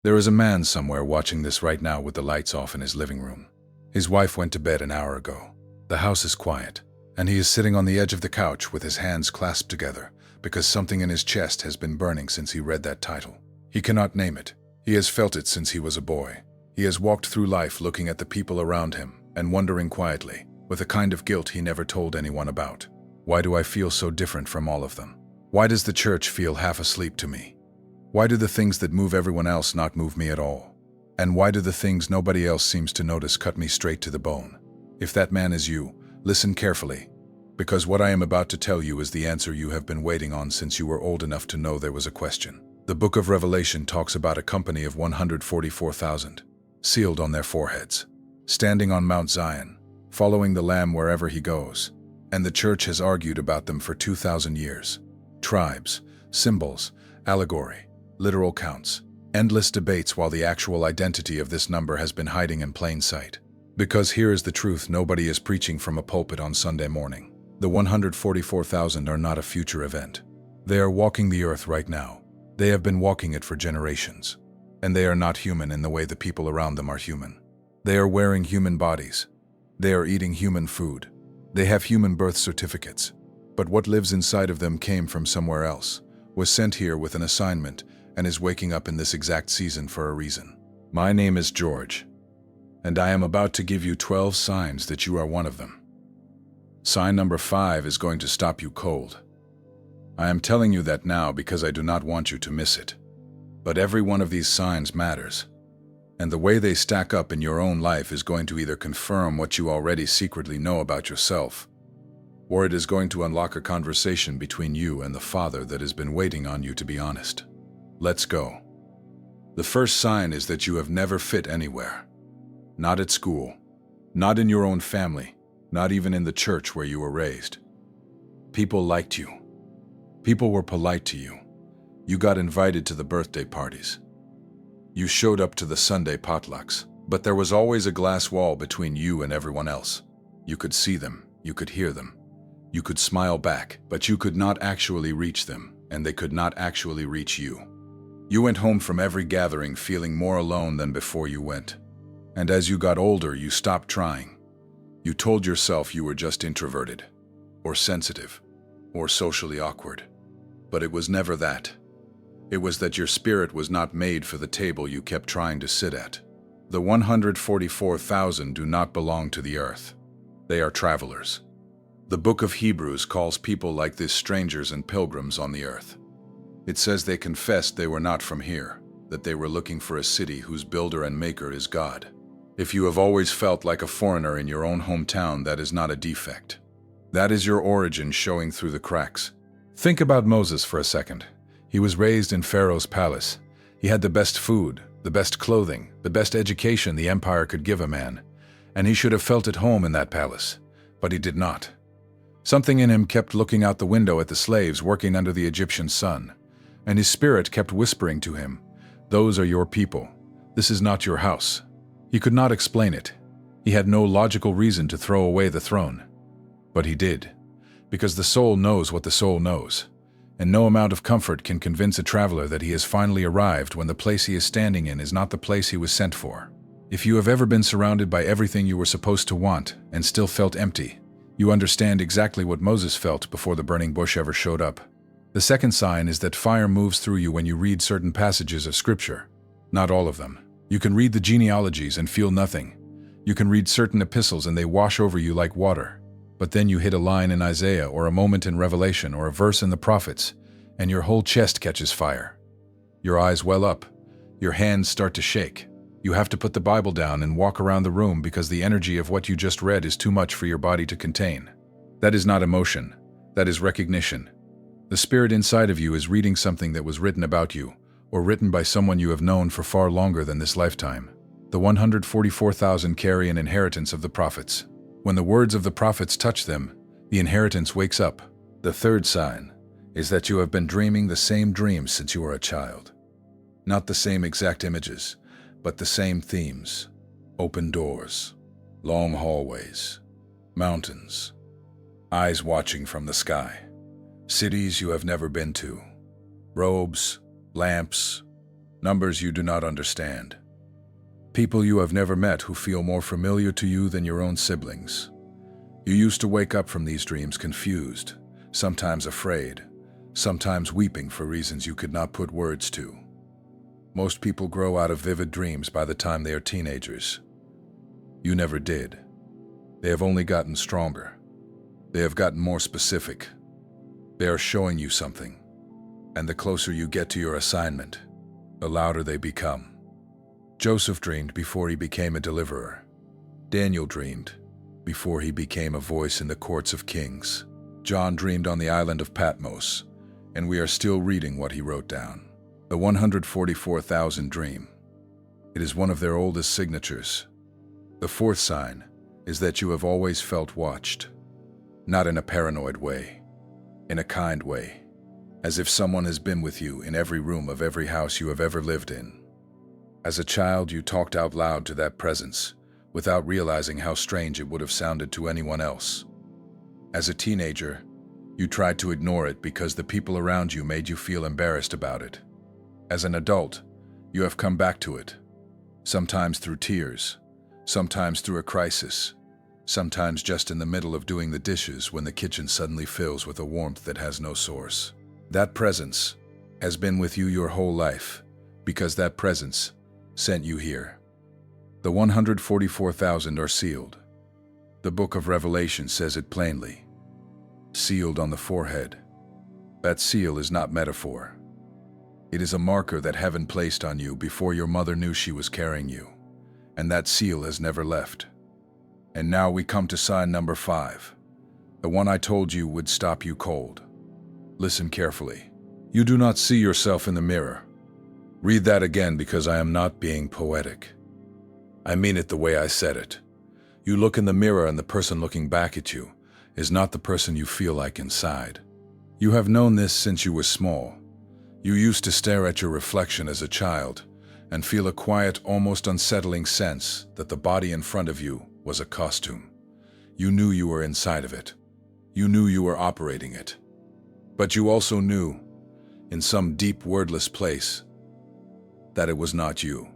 There is a man somewhere watching this right now with the lights off in his living room. His wife went to bed an hour ago. The house is quiet, and he is sitting on the edge of the couch with his hands clasped together because something in his chest has been burning since he read that title. He cannot name it. He has felt it since he was a boy. He has walked through life looking at the people around him and wondering quietly, with a kind of guilt he never told anyone about. Why do I feel so different from all of them? Why does the church feel half asleep to me? Why do the things that move everyone else not move me at all? And why do the things nobody else seems to notice cut me straight to the bone? If that man is you, listen carefully, because what I am about to tell you is the answer you have been waiting on since you were old enough to know there was a question. The book of Revelation talks about a company of 144,000, sealed on their foreheads, standing on Mount Zion, following the Lamb wherever he goes. And the church has argued about them for 2,000 years. Tribes, symbols, allegory, literal counts, endless debates while the actual identity of this number has been hiding in plain sight. Because here is the truth nobody is preaching from a pulpit on Sunday morning. The 144,000 are not a future event. They are walking the earth right now. They have been walking it for generations. And they are not human in the way the people around them are human. They are wearing human bodies. They are eating human food. They have human birth certificates. But what lives inside of them came from somewhere else, was sent here with an assignment, and is waking up in this exact season for a reason. My name is George, and I am about to give you 12 signs that you are one of them. Sign number 5 is going to stop you cold. I am telling you that now because I do not want you to miss it. But every one of these signs matters, and the way they stack up in your own life is going to either confirm what you already secretly know about yourself, or it is going to unlock a conversation between you and the Father that has been waiting on you to be honest. Let's go. The first sign is that you have never fit anywhere. Not at school, not in your own family, not even in the church where you were raised. People liked you. People were polite to you. You got invited to the birthday parties. You showed up to the Sunday potlucks, but there was always a glass wall between you and everyone else. You could see them, you could hear them. You could smile back, but you could not actually reach them, and they could not actually reach you. You went home from every gathering feeling more alone than before you went. And as you got older, you stopped trying. You told yourself you were just introverted, or sensitive, or socially awkward. But it was never that. It was that your spirit was not made for the table you kept trying to sit at. The 144,000 do not belong to the earth. They are travelers. The book of Hebrews calls people like this strangers and pilgrims on the earth. It says they confessed they were not from here, that they were looking for a city whose builder and maker is God. If you have always felt like a foreigner in your own hometown, that is not a defect. That is your origin showing through the cracks. Think about Moses for a second. He was raised in Pharaoh's palace. He had the best food, the best clothing, the best education the empire could give a man, and he should have felt at home in that palace, but he did not. Something in him kept looking out the window at the slaves working under the Egyptian sun, and his spirit kept whispering to him, "Those are your people. This is not your house." He could not explain it. He had no logical reason to throw away the throne. But he did, because the soul knows what the soul knows, and no amount of comfort can convince a traveler that he has finally arrived when the place he is standing in is not the place he was sent for. If you have ever been surrounded by everything you were supposed to want and still felt empty, you understand exactly what Moses felt before the burning bush ever showed up. The second sign is that fire moves through you when you read certain passages of Scripture. Not all of them. You can read the genealogies and feel nothing. You can read certain epistles and they wash over you like water. But then you hit a line in Isaiah or a moment in Revelation or a verse in the prophets, and your whole chest catches fire. Your eyes well up. Your hands start to shake. You have to put the Bible down and walk around the room because the energy of what you just read is too much for your body to contain. That is not emotion. That is recognition. The spirit inside of you is reading something that was written about you, or written by someone you have known for far longer than this lifetime. The 144,000 carry an inheritance of the prophets. When the words of the prophets touch them, the inheritance wakes up. The third sign is that you have been dreaming the same dreams since you were a child. Not the same exact images, but the same themes. Open doors, long hallways, mountains, eyes watching from the sky. Cities you have never been to, robes, lamps, Numbers you do not understand. People you have never met who feel more familiar to you than your own siblings. You used to wake up from these dreams confused, sometimes afraid, sometimes weeping for reasons you could not put words to. Most people grow out of vivid dreams by the time they are teenagers. You never did. They have only gotten stronger. They have gotten more specific. They are showing you something. And the closer you get to your assignment, the louder they become. Joseph dreamed before he became a deliverer. Daniel dreamed before he became a voice in the courts of kings. John dreamed on the island of Patmos, and we are still reading what he wrote down. The 144,000 dream. It is one of their oldest signatures. The fourth sign is that you have always felt watched. Not in a paranoid way, in a kind way, as if someone has been with you in every room of every house you have ever lived in. As a child, you talked out loud to that presence, without realizing how strange it would have sounded to anyone else. As a teenager, you tried to ignore it because the people around you made you feel embarrassed about it. As an adult, you have come back to it, sometimes through tears, sometimes through a crisis, sometimes just in the middle of doing the dishes when the kitchen suddenly fills with a warmth that has no source. That presence has been with you your whole life, because that presence sent you here. The 144,000 are sealed. The book of Revelation says it plainly. Sealed on the forehead. That seal is not metaphor. It is a marker that heaven placed on you before your mother knew she was carrying you, and that seal has never left. And now we come to sign number 5, the one I told you would stop you cold. Listen carefully. You do not see yourself in the mirror. Read that again, because I am not being poetic. I mean it the way I said it. You look in the mirror and the person looking back at you is not the person you feel like inside. You have known this since you were small. You used to stare at your reflection as a child and feel a quiet, almost unsettling sense that the body in front of you was a costume. You knew you were inside of it. You knew you were operating it. But you also knew, in some deep, wordless place, that it was not you.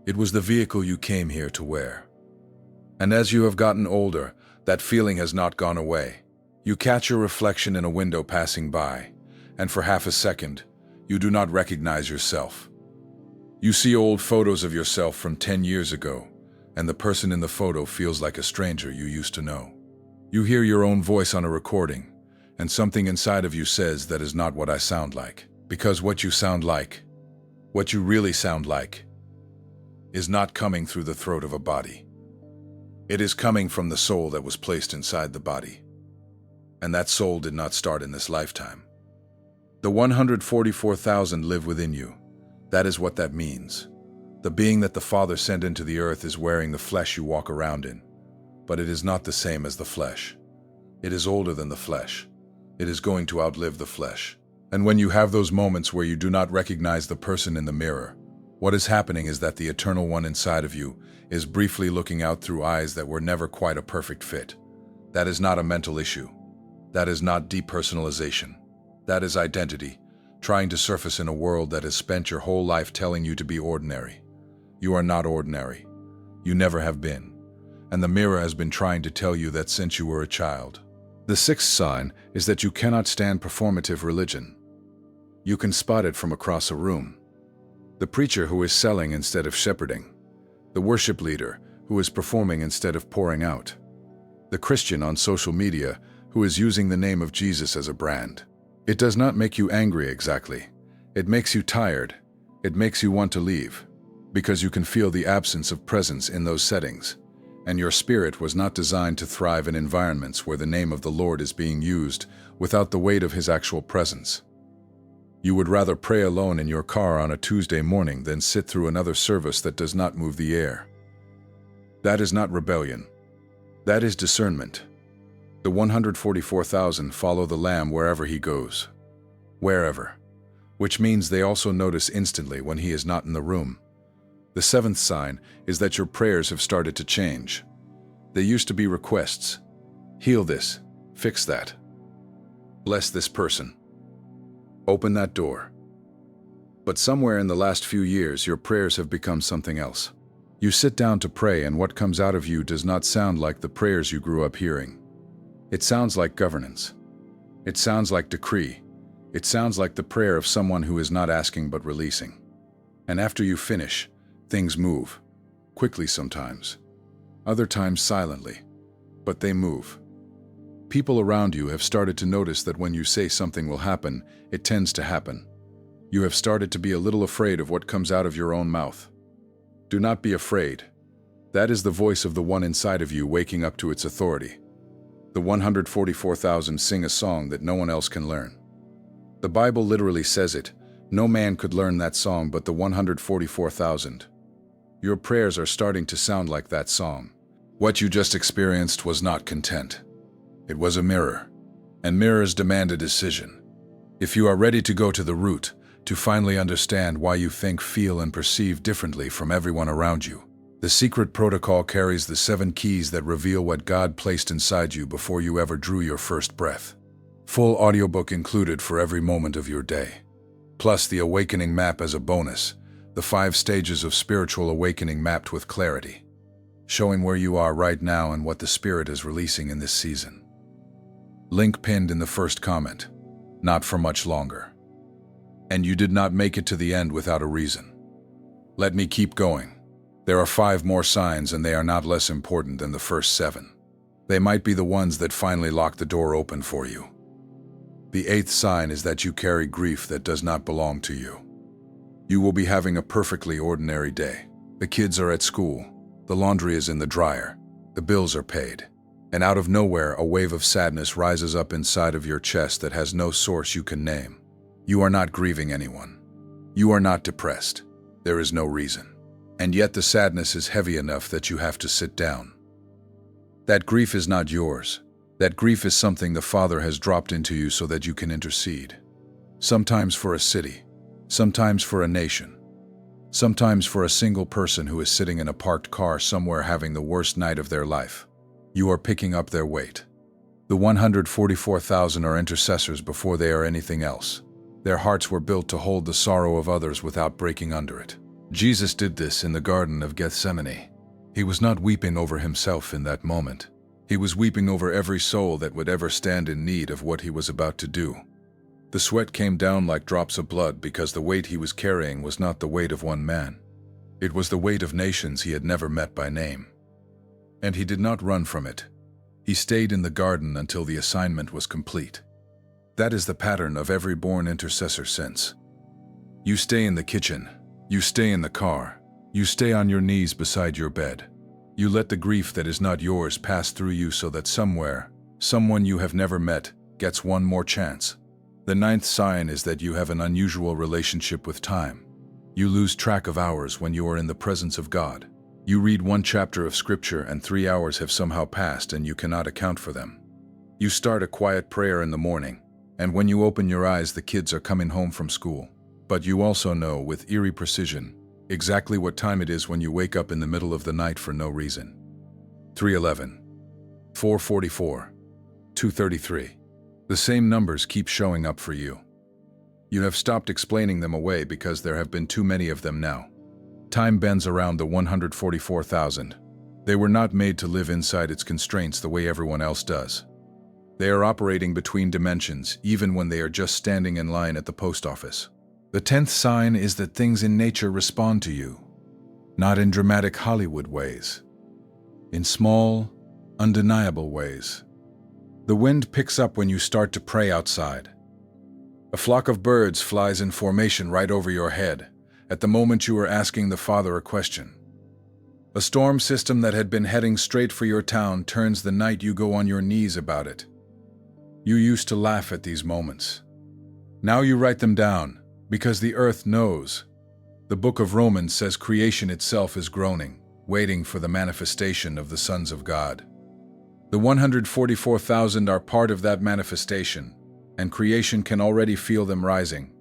It was the vehicle you came here to wear. And as you have gotten older, that feeling has not gone away. You catch your reflection in a window passing by, and for half a second, you do not recognize yourself. You see old photos of yourself from 10 years ago, and the person in the photo feels like a stranger you used to know. You hear your own voice on a recording, and something inside of you says that is not what I sound like. Because what you sound like, what you really sound like, is not coming through the throat of a body. It is coming from the soul that was placed inside the body. And that soul did not start in this lifetime. The 144,000 live within you. That is what that means. The being that the Father sent into the earth is wearing the flesh you walk around in. But it is not the same as the flesh. It is older than the flesh. It is going to outlive the flesh. And when you have those moments where you do not recognize the person in the mirror, what is happening is that the eternal one inside of you is briefly looking out through eyes that were never quite a perfect fit. That is not a mental issue. That is not depersonalization. That is identity, trying to surface in a world that has spent your whole life telling you to be ordinary. You are not ordinary. You never have been. And the mirror has been trying to tell you that since you were a child. The sixth sign is that you cannot stand performative religion. You can spot it from across a room. The preacher who is selling instead of shepherding. The worship leader who is performing instead of pouring out. The Christian on social media who is using the name of Jesus as a brand. It does not make you angry exactly. It makes you tired. It makes you want to leave, because you can feel the absence of presence in those settings, and your spirit was not designed to thrive in environments where the name of the Lord is being used without the weight of His actual presence. You would rather pray alone in your car on a Tuesday morning than sit through another service that does not move the air. That is not rebellion. That is discernment. The 144,000 follow the Lamb wherever He goes. Wherever. Which means they also notice instantly when He is not in the room. The seventh sign is that your prayers have started to change. They used to be requests. Heal this. Fix that. Bless this person. Open that door. But somewhere in the last few years, your prayers have become something else. You sit down to pray, and what comes out of you does not sound like the prayers you grew up hearing. It sounds like governance. It sounds like decree. It sounds like the prayer of someone who is not asking but releasing. And after you finish, things move. Quickly sometimes. Other times silently. But they move. People around you have started to notice that when you say something will happen, it tends to happen. You have started to be a little afraid of what comes out of your own mouth. Do not be afraid. That is the voice of the one inside of you waking up to its authority. The 144,000 sing a song that no one else can learn. The Bible literally says it. No man could learn that song but the 144,000. Your prayers are starting to sound like that song. What you just experienced was not content. It was a mirror, and mirrors demand a decision. If you are ready to go to the root, to finally understand why you think, feel, and perceive differently from everyone around you, the secret protocol carries the 7 keys that reveal what God placed inside you before you ever drew your first breath. Full audiobook included for every moment of your day. Plus the awakening map as a bonus, the 5 stages of spiritual awakening mapped with clarity, showing where you are right now and what the Spirit is releasing in this season. Link pinned in the first comment. Not for much longer. And you did not make it to the end without a reason. Let me keep going. There are 5 more signs, and they are not less important than the first 7. They might be the ones that finally lock the door open for you. The 8th sign is that you carry grief that does not belong to you. You will be having a perfectly ordinary day. The kids are at school. The laundry is in the dryer. The bills are paid. And out of nowhere, a wave of sadness rises up inside of your chest that has no source you can name. You are not grieving anyone. You are not depressed. There is no reason. And yet the sadness is heavy enough that you have to sit down. That grief is not yours. That grief is something the Father has dropped into you so that you can intercede. Sometimes for a city. Sometimes for a nation. Sometimes for a single person who is sitting in a parked car somewhere having the worst night of their life. You are picking up their weight. The 144,000 are intercessors before they are anything else. Their hearts were built to hold the sorrow of others without breaking under it. Jesus did this in the Garden of Gethsemane. He was not weeping over himself in that moment. He was weeping over every soul that would ever stand in need of what he was about to do. The sweat came down like drops of blood because the weight he was carrying was not the weight of one man. It was the weight of nations he had never met by name. And he did not run from it. He stayed in the garden until the assignment was complete. That is the pattern of every born intercessor since. You stay in the kitchen. You stay in the car. You stay on your knees beside your bed. You let the grief that is not yours pass through you so that somewhere, someone you have never met gets one more chance. The 9th sign is that you have an unusual relationship with time. You lose track of hours when you are in the presence of God. You read 1 chapter of Scripture and 3 hours have somehow passed and you cannot account for them. You start a quiet prayer in the morning, and when you open your eyes the kids are coming home from school. But you also know with eerie precision exactly what time it is when you wake up in the middle of the night for no reason. 3:11, 4:44, 2:33. The same numbers keep showing up for you. You have stopped explaining them away because there have been too many of them now. Time bends around the 144,000. They were not made to live inside its constraints the way everyone else does. They are operating between dimensions, even when they are just standing in line at the post office. The 10th sign is that things in nature respond to you, not in dramatic Hollywood ways, in small, undeniable ways. The wind picks up when you start to pray outside. A flock of birds flies in formation right over your head at the moment you are asking the Father a question. A storm system that had been heading straight for your town turns the night you go on your knees about it. You used to laugh at these moments. Now you write them down, because the earth knows. The book of Romans says creation itself is groaning, waiting for the manifestation of the sons of God. The 144,000 are part of that manifestation, and creation can already feel them rising.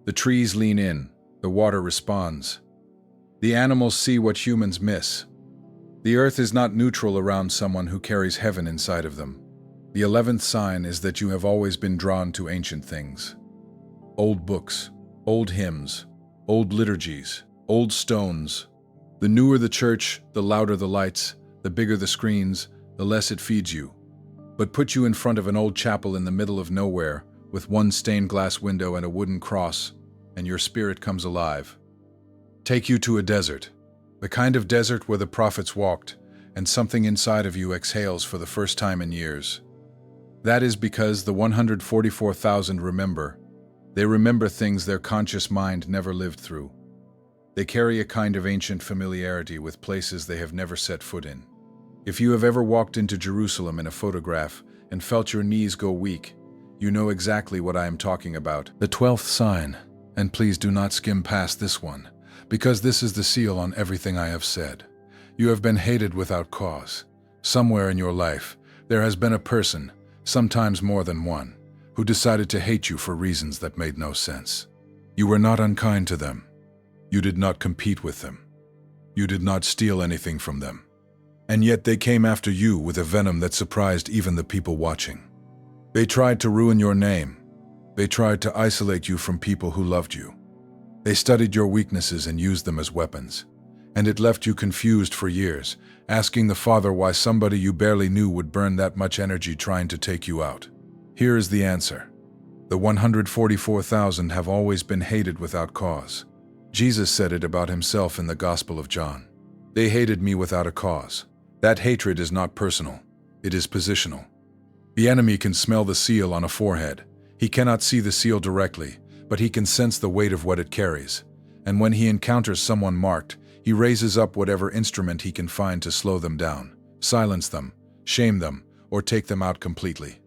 The trees lean in, the water responds. The animals see what humans miss. The earth is not neutral around someone who carries heaven inside of them. The 11th sign is that you have always been drawn to ancient things. Old books, old hymns, old liturgies, old stones. The newer the church, the louder the lights, the bigger the screens, the less it feeds you. But put you in front of an old chapel in the middle of nowhere, with one stained glass window and a wooden cross, and your spirit comes alive. Take you to a desert, the kind of desert where the prophets walked, and something inside of you exhales for the first time in years. That is because the 144,000 remember. They remember things their conscious mind never lived through. They carry a kind of ancient familiarity with places they have never set foot in. If you have ever walked into Jerusalem in a photograph and felt your knees go weak, you know exactly what I am talking about. The 12th sign, and please do not skim past this one, because this is the seal on everything I have said. You have been hated without cause. Somewhere in your life, there has been a person, sometimes more than one, who decided to hate you for reasons that made no sense. You were not unkind to them. You did not compete with them. You did not steal anything from them. And yet they came after you with a venom that surprised even the people watching. They tried to ruin your name. They tried to isolate you from people who loved you. They studied your weaknesses and used them as weapons. And it left you confused for years, asking the Father why somebody you barely knew would burn that much energy trying to take you out. Here is the answer. The 144,000 have always been hated without cause. Jesus said it about himself in the Gospel of John. They hated me without a cause. That hatred is not personal. It is positional. The enemy can smell the seal on a forehead. He cannot see the seal directly, but he can sense the weight of what it carries. And when he encounters someone marked, he raises up whatever instrument he can find to slow them down, silence them, shame them, or take them out completely.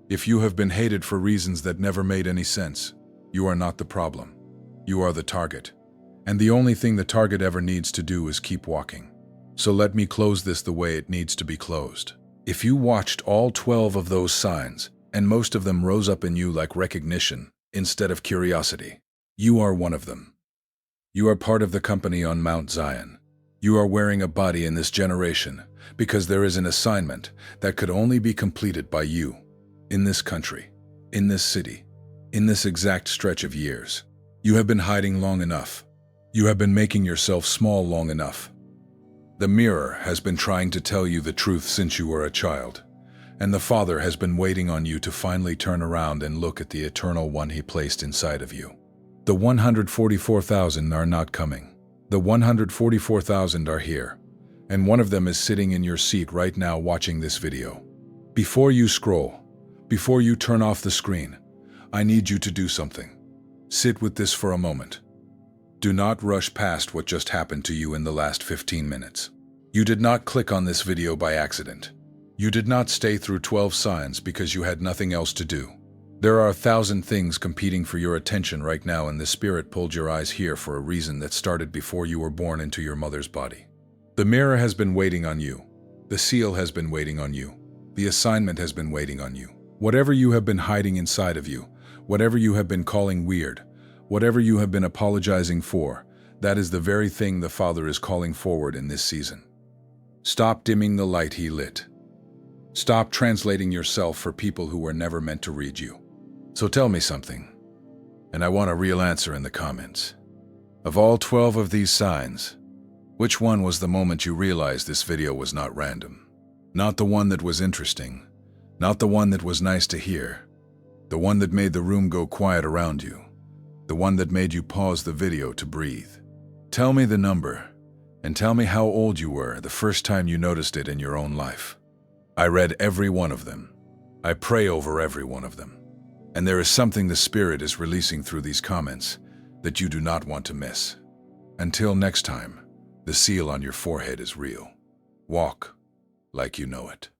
If you have been hated for reasons that never made any sense, you are not the problem. You are the target. And the only thing the target ever needs to do is keep walking. So let me close this the way it needs to be closed. If you watched all 12 of those signs, and most of them rose up in you like recognition instead of curiosity, you are one of them. You are part of the company on Mount Zion. You are wearing a body in this generation because there is an assignment that could only be completed by you, in this country, in this city, in this exact stretch of years. You have been hiding long enough. You have been making yourself small long enough. The mirror has been trying to tell you the truth since you were a child, and the Father has been waiting on you to finally turn around and look at the eternal one he placed inside of you. The 144,000 are not coming. The 144,000 are here, and one of them is sitting in your seat right now watching this video. Before you scroll, before you turn off the screen, I need you to do something. Sit with this for a moment. Do not rush past what just happened to you in the last 15 minutes. You did not click on this video by accident. You did not stay through 12 signs because you had nothing else to do. There are 1,000 things competing for your attention right now, and the Spirit pulled your eyes here for a reason that started before you were born into your mother's body. The mirror has been waiting on you. The seal has been waiting on you. The assignment has been waiting on you. Whatever you have been hiding inside of you, whatever you have been calling weird, whatever you have been apologizing for, that is the very thing the Father is calling forward in this season. Stop dimming the light he lit. Stop translating yourself for people who were never meant to read you. So tell me something, and I want a real answer in the comments. Of all 12 of these signs, which one was the moment you realized this video was not random? Not the one that was interesting, not the one that was nice to hear, the one that made the room go quiet around you, the one that made you pause the video to breathe. Tell me the number, and tell me how old you were the first time you noticed it in your own life. I read every one of them. I pray over every one of them. And there is something the Spirit is releasing through these comments that you do not want to miss. Until next time, the seal on your forehead is real. Walk like you know it.